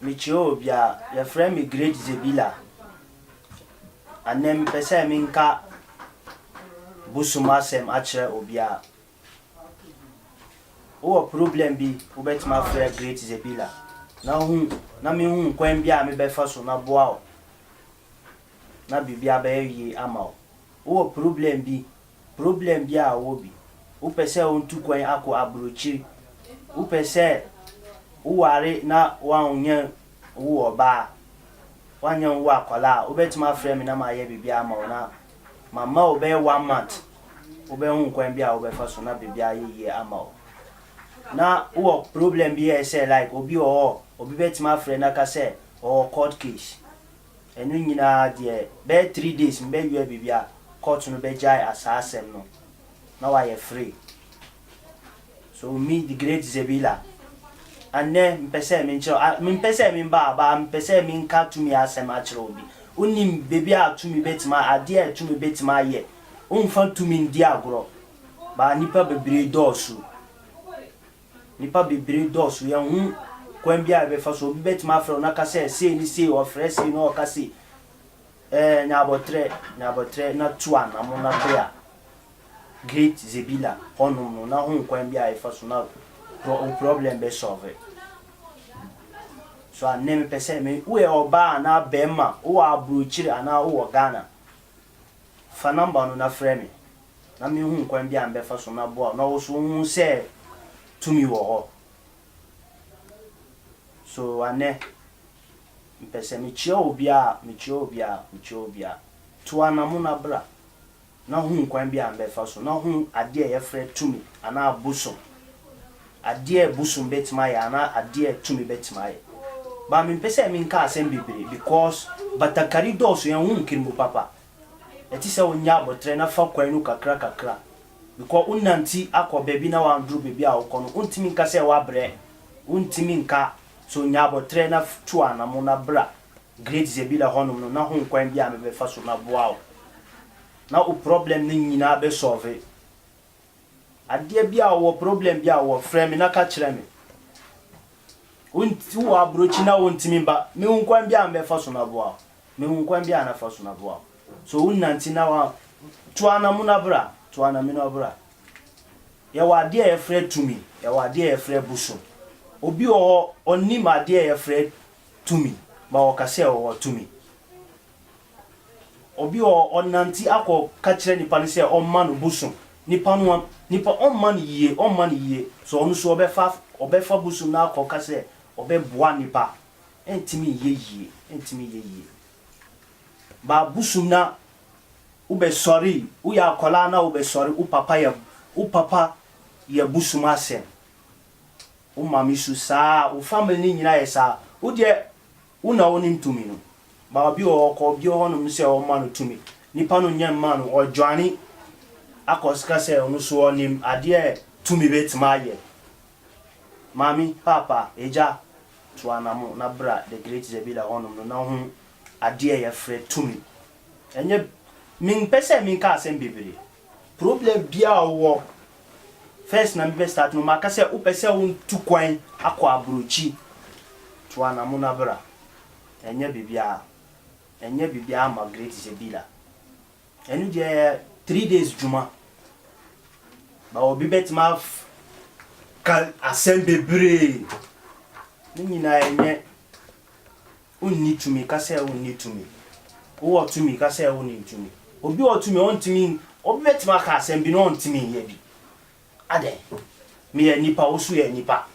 Michio bia your friend me great Zebila. And then pese minka busuma sem achre obia. O problem bi ubet my friend great Zebila. Na mi hu kwen bia me befa so na boa o. Na bibia be yi ama o. O problem bia wo bi. U pese on tu kwen ako abrochi. U pese uware na wanye wo ba wanye wo akola obetima frame na ma ye bibia ma na mama obe 1 month obe hu kwan bia obe fa so na bibia ye ama na wo problem bi e say like obi betima frame na ka say o court case enu nyina de be 3 days mbe ye bibia court no be jai asasem no na wa ye free. So me the great Zebila and then mpese min ba mpese min ka tumi asem a kire obi unim baby a tumi betima ade a tumi betima ye unfa tumi ndi agro ba nipa bebre dosu ye hu kwan bia be fa so obi betima afro na ka se ni se o frɛ se no ka se nyabotre na tuan na mo na bia great Zebila honum no na hu kwan bia e fa so na problem be solve. So I name pese me we oba na bema wo abrochiri ana wo Ghana fa number no na frame me na me hu kwan bia mbe fa so na boa na wo so hu se tumi wo ho. So ane pese me chie obia to na mu na bra na hu kwan bia mbe fa so na hu ade ye frɛ tumi ana abuso ade busum betima ya na ade tumi betima ya ba mi pese mi nka asem bibiri because batakari doso yan hu nkirmu papa eti se onya botre na fa kwan nu kakra because unnanti akọ baby na wan dru baby a ukono untimi nka se wa bre untimi nka so nya botre na tu anamo na bra great Zebila honum no na hu kwan bia me be fa so na boa na o problem ni nyina be solve ade bia wo problem bia wo frame na ka kire me unti wo abrochi na wontimi ba me hu kwan bia me fa so na boa me hu kwan bia na fa so na boa so unnanti na wa tu anamo na bra tu anamo na bra ya wa ade e frɛ tumi ya wa ade e frɛ buso obi o onni ma ade e frɛ tumi ba o ka se o tumi obi o onanti akọ ka kire nipa ne se o ma no buso nipa on man ye so onu so obefa buso na akọ ka se obeboa nipa entimi ye ba buso na ube sorry u ya akola na ube sorry u papa ya buso ma se u mami su sa u family nyina ye sa u de una onim tumi no ba obi o ko obi ho no se o ma no tumi nipa no nyam ma no o dwane akoska se onu so onim ade tumi betima ye mami papa eja to anamo na bra the great Zebila honum no na hu ade ye frɛ tumi enye min pese min ka asem bibiri problem bia wo first na be start no maka se u pese un tu kwan akọ abrochi to anamo na bra enye bibia ma great Zebila enu je 3 days juma ba obi betima ka asem bibiri ni nyina enye unni tumi ka se unni tumi wo tumi ka se unni tumi obi o tumi on tumi obi betima ka asem bi no on tumi ye bi ade me ye nipa osu ye nipa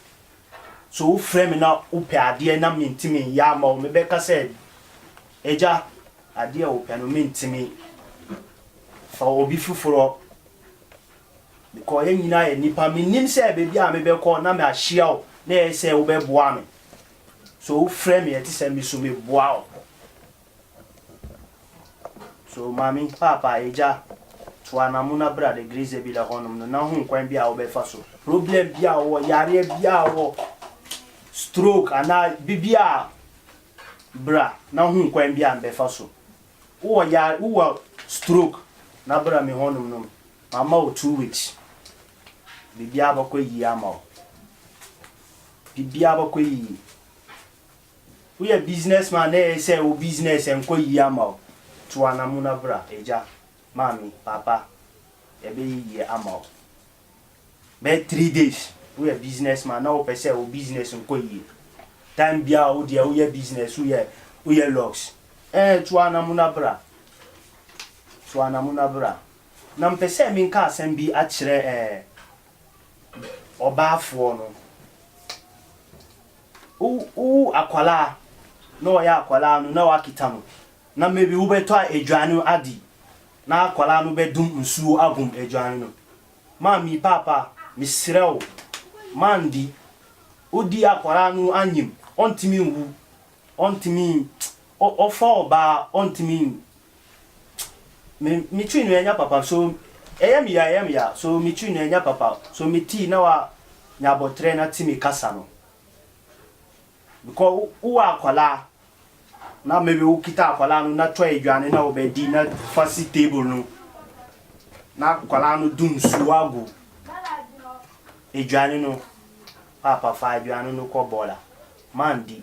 so wo frame na upe ade na me ntimi ya ma o me be ka se eja ade o pe no me ntimi fa obi fufuro because ye nyina ye nipa me nim se bebi a me be ko na me ahia o na ye se wo be boa me so wo frame ye ti se me so me boa o so mami papa eja to anamo na bra de great Zebila honum no na hu kwan bia wo be fa so problem bia wo yare bia wo stroke ana bibia bra na hu kwan bia be fa so wo stroke na bra me honum no mama o 2 weeks bibia ba ko yi ama o bibia ba ko yi we a businessman na say o business enko yi ama to anamuna bra eja mami papa e be yi ama be 3 days we a businessman na o pese o business enko yi time bia o dia we a business we a locks to anamuna bra na mpese mi nka asem bi a kire obaafo no akwala no ya akwala no na wakita no na maybe wo beto adwane adi na akwala no bedum nsuo agum adwane no mami papa misrew mandi odi akwala no anyim ontimi wu ontimi ofa oba ontimi mi twinu enya papa so eyam ya so mi twinu enya papa so mi ti na wa nyabotre na timi kasa no because who akwala na maybe who kita akwala no na twa edwane na obedi na fasi table no na akwala no dum suago edwane no papa fa edwane no ko bola mandi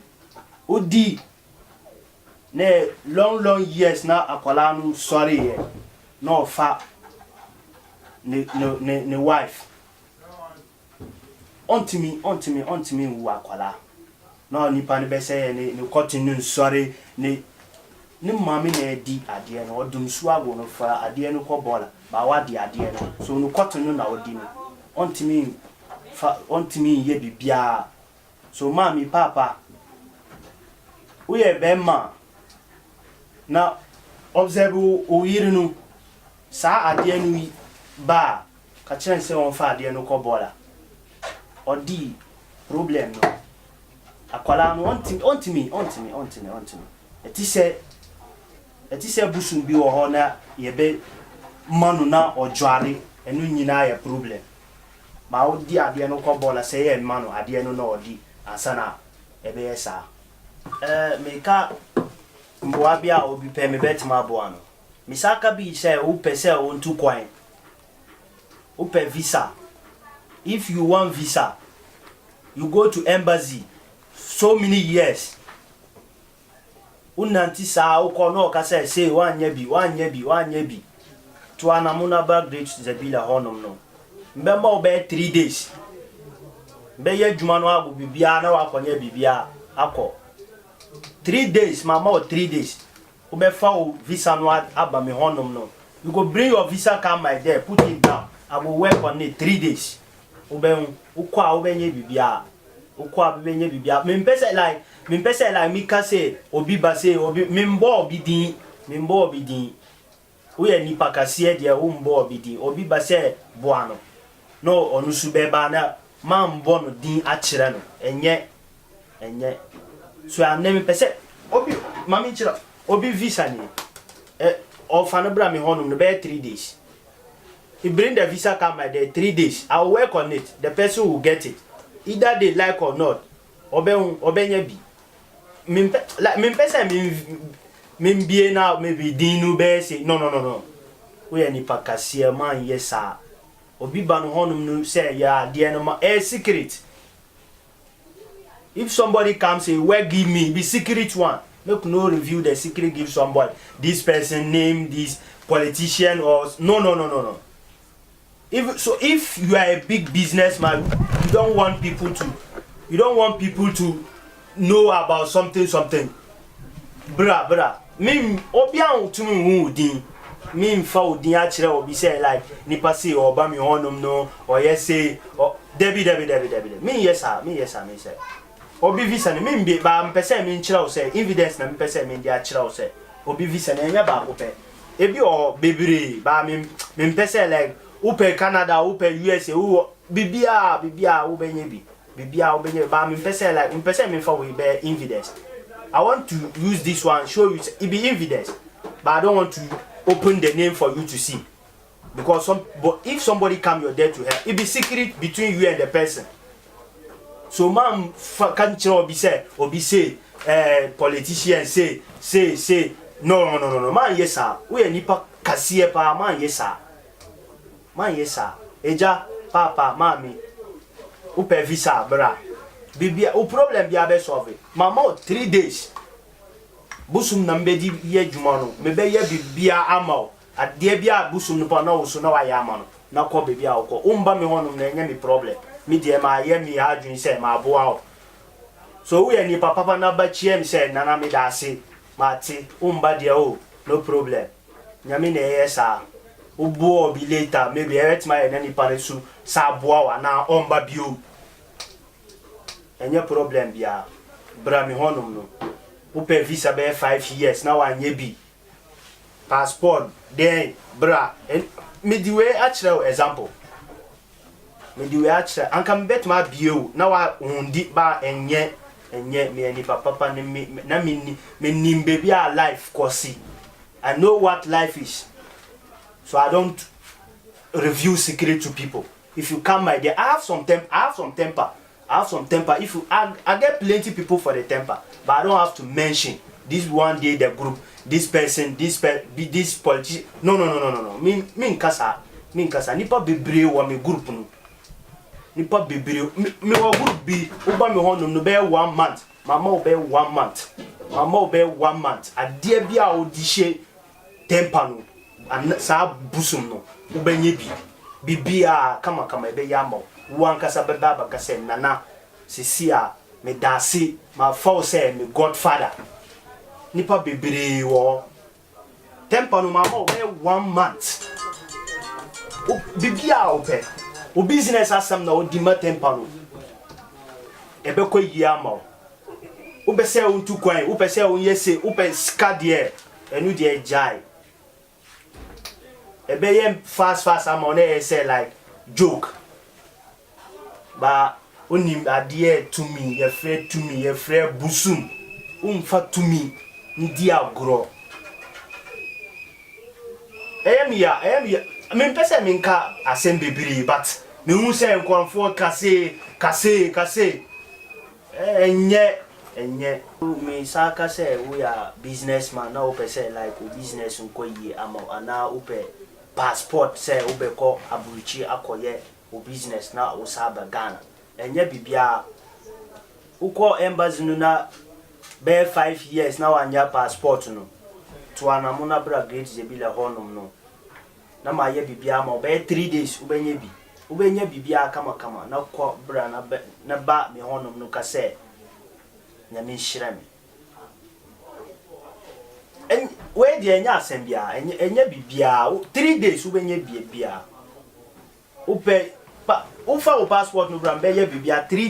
odi ne long years na akwala no sorry no fa ne wife ontimi wu akwala no nipa ne be say ne continue sorry ne mami na di ade no odum suago no fa ade no ko bola ba wa di ade no so no continue na odi no ontimi ye bibia so mami papa we e be ma na observe o yiri no sa ade no ba ka kire se won fa ade no ko bola odi problem no akwala no ontimi eti se busun bi wo ho na ye be manu na ojuare enu nyina ya problem ma odi ade no ko bola se ye manu ade no na odi asana ebe yesa meka mboa bia obi pe me betima boa no misaka bi se o pese o ntu kwan o pe visa. If you want visa, you go to embassy so many years. Unanti sa ukono ka say wanye bi. To anamuna bag date Zebila honom no. Mbemba obe 3 days. Be ye djuma no agu bibia na wakonye bibia akọ. 3 days mama or 3 days. Ube fa visa no aba me honom no. You go bring your visa card my there, put it down. I will work on it 3 days. Ube ukwa ubenye bibia. Me pese like me ka say obi ba say obi membo obi din we nipa kase de o mbo obi din obi ba say boano no onu su be ba na mambo no din a kire no enye so am na me pese obi mami kire obi visa ni ofa no bra me honum no be 3 days. He bring the visa card my there 3 days. I will work on it. The person will get it. Either they like or not. Obenye bi. Min pesa min bie na maybe dinu be say no. We any pakasia man yesa. Obi ba no honum no say ya de no ma secret. If somebody comes say where give me be secret one. Make no review the secret give somebody. This person name this politician or no. If you are a big businessman, you don't want people to know about something. Bra. Me obian to me udin. Me fa udin a kire obi say like nipa say oba me honum no or yes say Debbie. Me yes say. Obi visa ni me ba mpese me kire o say evidence na mpese me dia kire o say. Obi visa na enya ba ko pe. Ebi o bebre ba me mpese like upe Canada, upe USA, bibia ubenye bi. Bibia ubenye ba me pese me for we be evidence. I want to use this one show you it be evidence, but I don't want to open the name for you to see. Because if somebody come your there to help, it be secret between you and the person. So man can obi say politician say no man yes sir. We nipa kasiye pa man yes sir. Man yesa eja papa mami upe visa bra bibia o problem bia be solve mama 3 days busum na mbedi ye djuma no me be ye bibia ama ade bia busum no pa na wo so na wa ya ama no na ko bibia wo ko umba me hono na enya me problem me de ma ye me adwin se ma boa so we ni papa na ba chiem se nana me da se mate umba de o no problem nyame na ye sa ubo bi later maybe every my any panesu sa boa wa na omba bio enye problem bia bra mi honum no upe visa be 5 years na wa nye bi passport then bra me di we actual example me di we actual anka me bet ma bio na wa undi ba enye me ani papa na me nimbe bia life kosi. I know what life is. So I don't reveal secret to people. If you come my there, I have some temper. If you I get plenty people for the temper, but I don't have to mention this one day the group, this person, this politician. No. Me nkasa. Nipa bebre wa me group no. Nipa bebre me wa group bi uba me honum no be 1 month. Mama will be 1 month. Ade bia odihye temper no. And sa busum no ubenye bibia kama ebe yamo wankasa beba bakase nana sisia me dasi ma fall say me godfather nipa bibiri wo temper no mama be 1 month bibia ope o business asam na o di ma temper no ebe ko yama o be say on tu kwan o be say on yese o be skadie enu de jai ebe fast am on say like joke ba onim ade to me ye frɛ busum umfa to me ndi agro em ya me pese me nka asem bebiri but me hu say nkonfo kase enye me saka say we are businessman na ope say like business nko yi ama ana ope passport say ubeko abuchi akoye o business na o saba Ghana enye bibia uko embassy no na be 5 years na wanya passport no to anamuna bra great zebile honum no na ma ye bibia ma be 3 days ubenye bibia kama na ko bra na ba me honum no ka say na me shirame en we de enya asembia enya bibia 3 days ubenye bibia upe ufa o passport no bra be ye bibia 3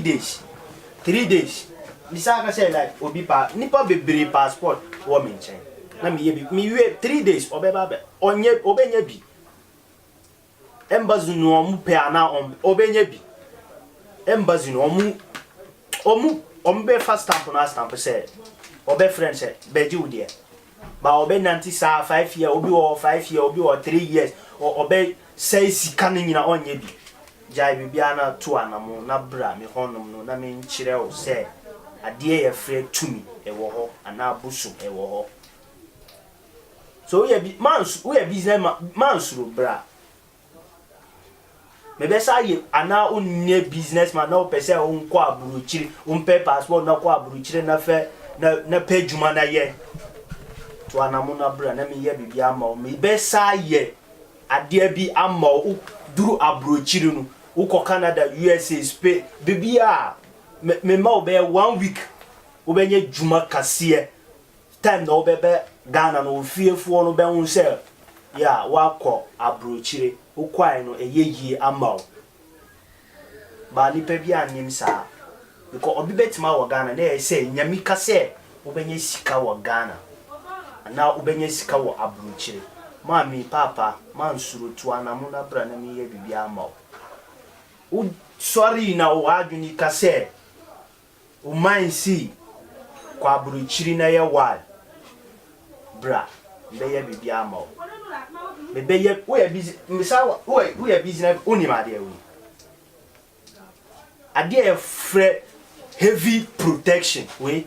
days misaka say like obi pa nipa bebere passport wo me nchen na me ye mi we 3 days obeba be onye obenya bi embassy no omu pe ana obenya bi embassy no omu be fast stamp say obe friend say be di udie ba obe nanti sa 5 year obi o 5 year obi o 3 years obe say sika no nyina onye bi jai bibia na to anamo na bra me honum no na me nchire o say ade ye frɛ tumi ewo ho ana busu ewo ho so we business man suru bra me be say ye ana onne businessman na o pese o nko aburuchiri o mpe passport na ko aburuchiri na fe na pe djuma na ye to anamo na bra na me ye bibia ama o me be say ye ade bi ama o duru aburuchiri no uko Canada USA Spain bibia me ma obe 1 week obenye djuma kase time na obebe Ghana no fiefo no be hu se ya wakọ abrochire ukwai no eyeyi ama ba ni pe bia nim sa because obi betima wo Ghana na say nyami kase obenye sika wo Ghana na obenye sika wo abrochire mami papa mansuru tu anamu na bra na mi ye bibia ama u sorry na o adwuni kase o man si kwa abrochire na ye wal bra be ye bibia ama be ye we busy misawa we business oni ma de we ade free heavy protection we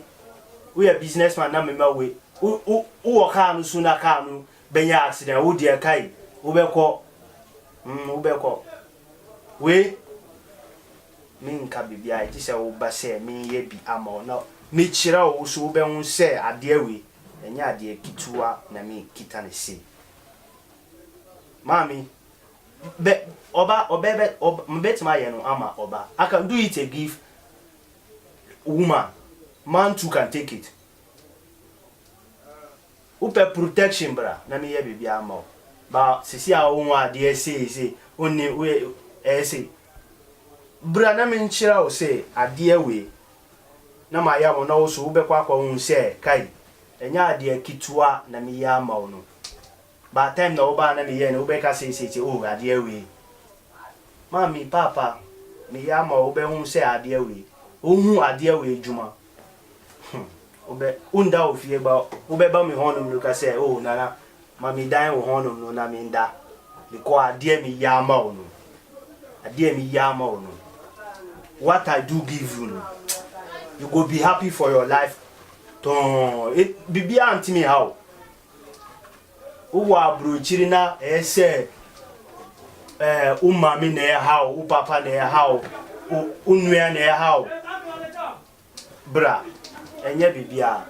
businessman na me ma we wo ka no su na ka no benya accident wo de kai wo be ko we min ka bibia iti se wo ba se min ye bi ama na me chira wo so wo be hu se ade we enya ade kituwa na me kita ne se mami be oba mbet ma ye no ama oba I can do it a give woman man too can take it upe protection bra na me ye bibia ama ba sisi a wo ade se oni we say bra na me nchira o say ade we na ma ya mo na wo so wo be kwa hu say kai enya ade kituwa na me ya ama no ba time na wo ba na me ye na wo be ka say oh ade we mami papa me ya ama wo be hu say ade we hu ade we juma obe unda ofie ba obe ba me honum no ka say oh nana mami dan wo honum no na me nda because ade me ya ama no ade me ya ama no what I do give you no you go be happy for your life ton it bibi anti me how uwa brochiri na say umami na how u papa na how unua na how bra enye bibia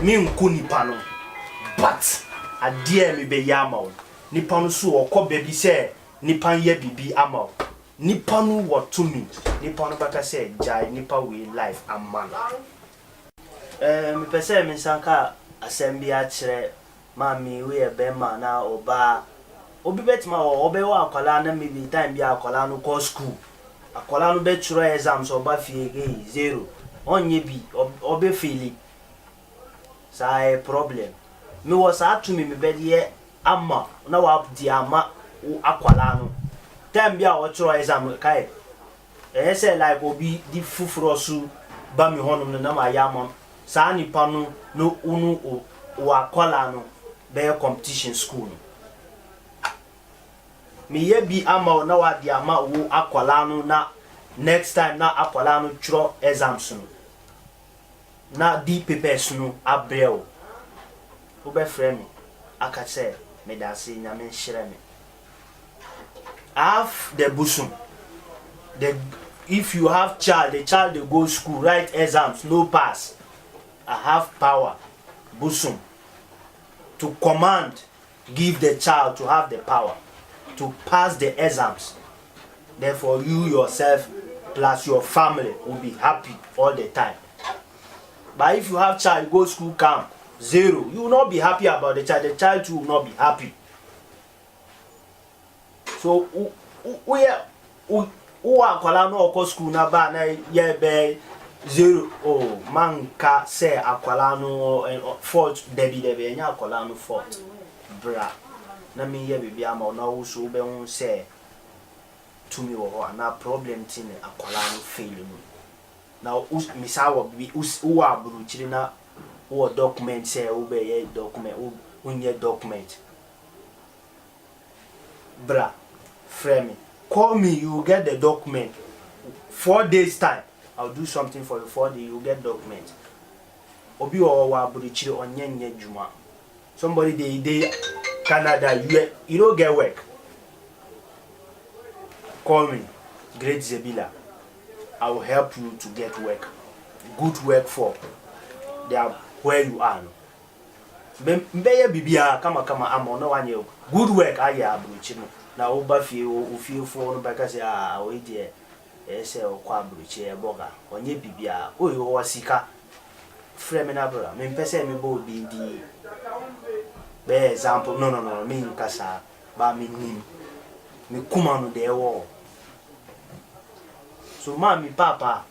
mi nku nipa no but ade me be ya ama nipa no so okoba bi say nipa ye bibi ama nipa no wotumi nipa no baka say jai nipa we life amman me pese me sanka assembly a kire mami we e be ma na oba obi betima obe wa akwala na me bi time bi akwala no ko school akwala no be chiro exams oba fie ge 0 onye bi obe fili sa problem me was atumi me be de ama na wa di ama akwala no time bi a wo chiro exam kai say like obi di fufuro su ba mi honum na ma ya mom sa nipa no no unu wa akwala no be competition school me ye bi ama na wa di ama wo akwala no na next time na akwala no chiro exams no na di papers no abrel wo be frame aka say me da se nya me nhire me have the busum if you have child the child they go school write exams no pass I have power busum to command give the child to have the power to pass the exams therefore you yourself plus your family will be happy all the time but if you have child go school come 0 you will not be happy about the child too will not be happy so who akwala no okọ school na ba na ye be 0 oh man ka say akwala no fault debi enya akwala no fault bra na me ye bibia ama na wo so be hu say to me wo na problem tin akwala no fail no na misa wo bi wo aburu chiri na wo document say wo be ye document wo nye document bra frame call me you will get the document 4 days time I'll do something for you 4 days you will get document obi o wa aburichire onyenye juma somebody they Canada you don't get work call me Great Zebila I will help you to get work good work for there where you are mbeye bibia kama ama no wanye good work aya aburichire na oba fie ofie no baka say we de say okwa abruchi e boga onye bibia oyo wasika frame na bra me pese me bo bi di be example no me nkasa ba me nim me kuma no de wo so mami papa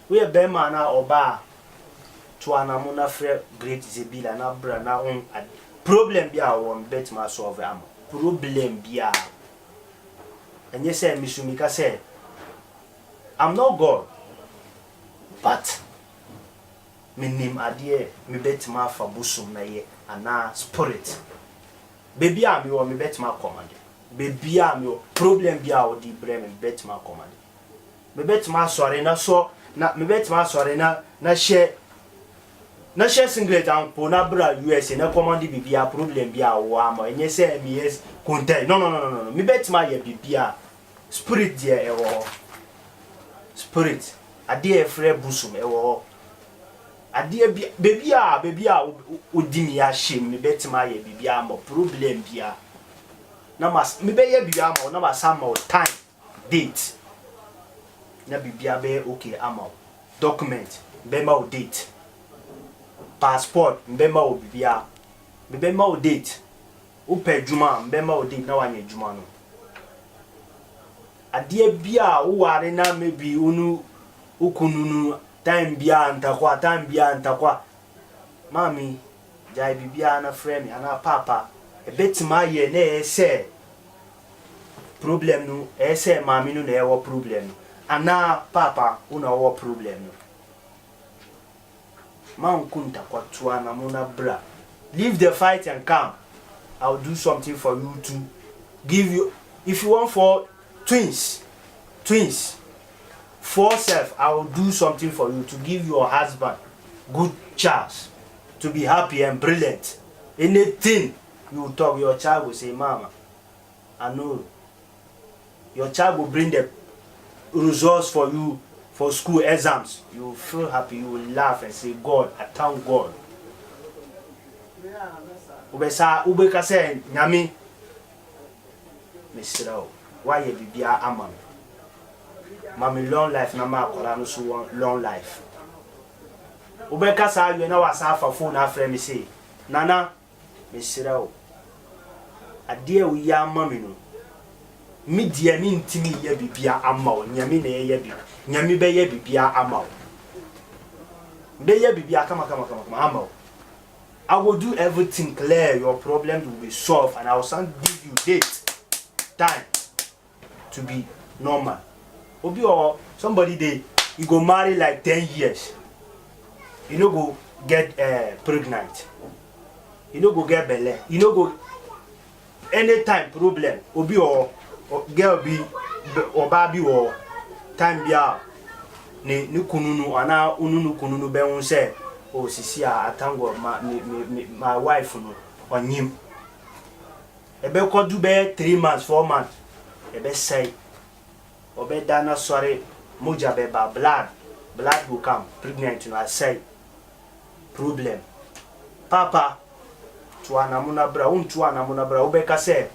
we be ma na oba to anamu na frɛ Great Zebila na bra na on problem bia won bet ma solve am problem bia and yes say misumika say I'm not God but me nim ade me bet ma fa busum na ye ana spirit baby am you me bet ma command baby am you problem bia o di bre me bet ma command me bet ma sori na so na me bet ma sori na share singlet and pona bra USA na command bibia problem bia wo am enye say me yes content no me bet ma ye bibia spirit there e wo spirit ade frɛ busum ɛwɔ ade baby a odi mi ahye me betima ye bibia mo problem bia na mas me be ye bibia mo na masa mo time date na bibia be okay ama document be ma date passport be ma bibia be ma date o pe juma be ma date na wanye juma no ade bia wo ware na maybe unu ukununu time bia antakwa mami jai bibia na frame ana papa e betima ye na ese problem no ese mami no na ewo problem no ana papa una wo problem no man kunta kwa tuana muna bra leave the fight and come. I'll do something for you to give you if you want for twins for self. I will do something for you to give your husband good chance to be happy and brilliant. Anything you talk, your child will say, Mama, I know. Your child will bring the results for you for school exams. You will feel happy, you will laugh and say, God, I thank God. Ubeka say, Nyami, Mr. Why you be amam? Mami long life na ma akola no so long life. Ubeka sa you na wasa fa phone afre me say, Nana, Mr. O. Ade a we ya mami no. Mi dia mi ntimi ye bibia ama o, nyami na ye bi. Nyami be ye bibia ama o. Be ye bibia kama ama o. I will do everything clear, your problems will be solved, and I will give you date, time to be normal. Obi or somebody they you go marry like 10 years. You know go get pregnant. You know go get belle. You know go anytime problem. Obi or girl be or baby or time bia ne kununu ana ununu kununu be won say oh sisi a tango my wife no onyim ebe kodu be 3 months 4 months ebe say obe dana sorry moja be ba blood will come pregnant no I say problem papa tuana muna bra untuana muna bra obe ka say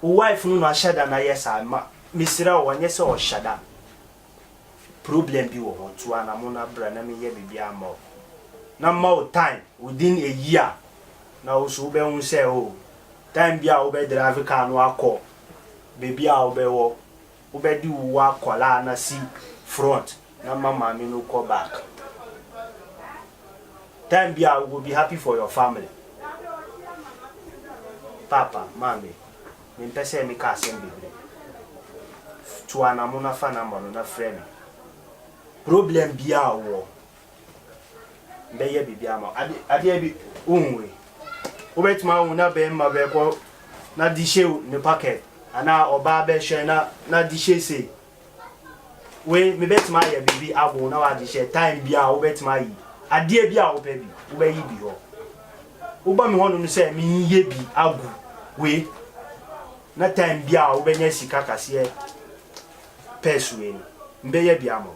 wife no ashada na yesa ma misira wonye se o shada problem bi wo tuana muna bra na me ye bibia ma na more time within a year na also be won say oh time bia wo be drive car no akọ baby a wo be wo be di wo akola na si front na mama me no call back time bia we will be happy for your family papa mami me pese me ka sem bebre tuana mo na fa na mo na friend problem bia wo be ye bibia ma ade bi unwe obetima hu na be ma be ko na di shew ne packet ana oba be hwe na di she say we me betima ye bibi abo na wa di she time bia obetima yi ade bia obe bi obe yi bi ho oba me hono no say me ye bi agu we na time bia obenya sika kase peswe mbe ye bia mo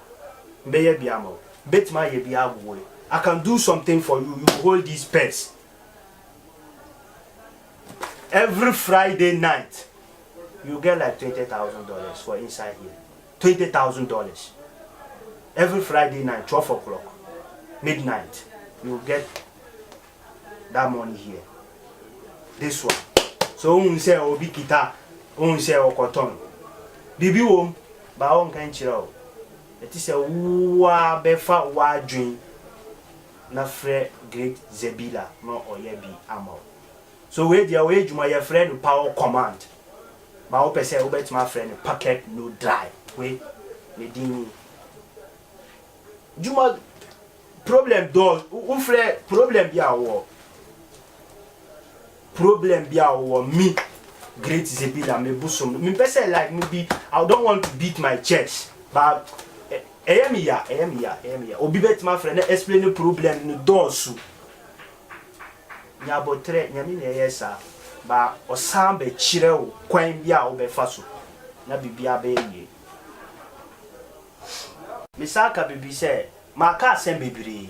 betima ye bi agu we I can do something for you. You hold these pets. Every Friday night, you get like $20,000 for inside here. $20,000. Every Friday night, 12 o'clock, midnight, you get that money here. This one. So, un say obi kita, un say okoton. Bibi wom, ba on kan chiro. It is a wa befa wa dream. Na frɛ Great Zebila no oyebi amo so we dia we juma ye frɛ power command ba wo pese wo betima frɛ no packet no dry we me dini juma problem do wo frɛ problem bia wo me Great Zebila me busum me pese like me be I don't want to beat my chest but Eyemiya obi betima frɛ na explain problem no dosu nya botre nya mi na yesa ba osan be kire wo kwan bia wo be fa so na bibia be yie Misaka bibi say maka sem bibiri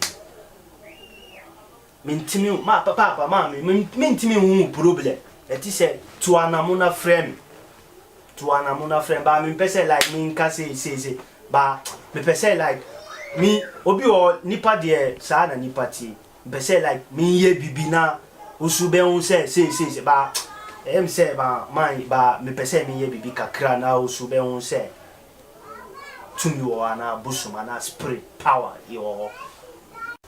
mentimi ma papa ma me mentimi hu problem eti say to anamuna frame ba me pese like me nka say ba me pese like me obi o nipa de sa na nipa ti pese like me ye bibi na osube hu say ba em say ba man ba me pese me ye bibi kakra na osube hu say to me or na busuma na spirit power yo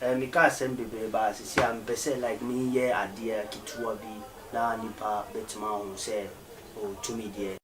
me ka sem bebe ba sisi am pese like me ye adie kituwa bi na nipa betima hu say o to me there